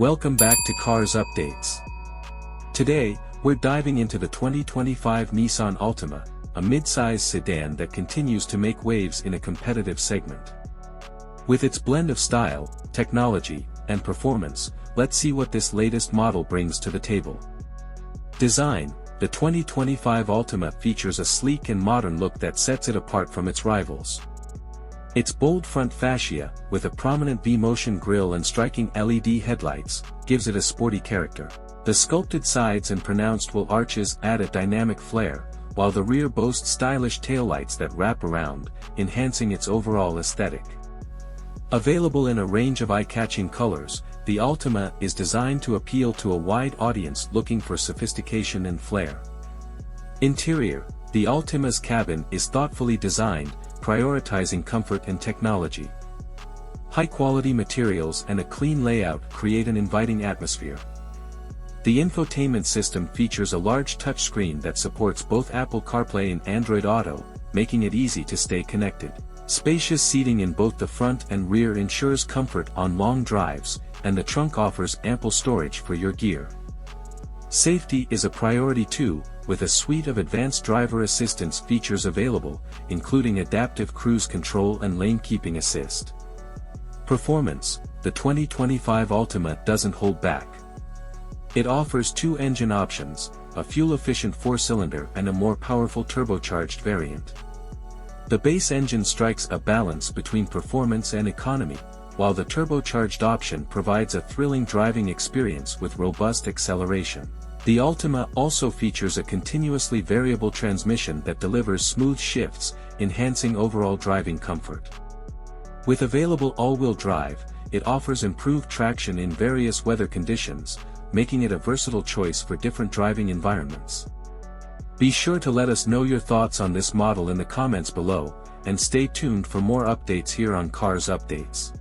Welcome back to Cars Updates. Today, we're diving into the 2025 Nissan Altima, a mid-size sedan that continues to make waves in a competitive segment. With its blend of style, technology, and performance, let's see what this latest model brings to the table. Design: the 2025 Altima features a sleek and modern look that sets it apart from its rivals. Its bold front fascia, with a prominent V-motion grille and striking LED headlights, gives it a sporty character. The sculpted sides and pronounced wheel arches add a dynamic flair, while the rear boasts stylish taillights that wrap around, enhancing its overall aesthetic. Available in a range of eye-catching colors, the Altima is designed to appeal to a wide audience looking for sophistication and flair. Interior: the Altima's cabin is thoughtfully designed, prioritizing comfort and technology. High-quality materials and a clean layout create an inviting atmosphere. The infotainment system features a large touchscreen that supports both Apple CarPlay and Android Auto, making it easy to stay connected. Spacious seating in both the front and rear ensures comfort on long drives, and the trunk offers ample storage for your gear. Safety is a priority too, with a suite of advanced driver assistance features available, including adaptive cruise control and lane keeping assist. Performance: the 2025 Altima doesn't hold back. It offers two engine options, a fuel-efficient 4-cylinder and a more powerful turbocharged variant. The base engine strikes a balance between performance and economy, while the turbocharged option provides a thrilling driving experience with robust acceleration. The Altima also features a continuously variable transmission that delivers smooth shifts, enhancing overall driving comfort. With available all-wheel drive, it offers improved traction in various weather conditions, making it a versatile choice for different driving environments. Be sure to let us know your thoughts on this model in the comments below, and stay tuned for more updates here on Cars Updates.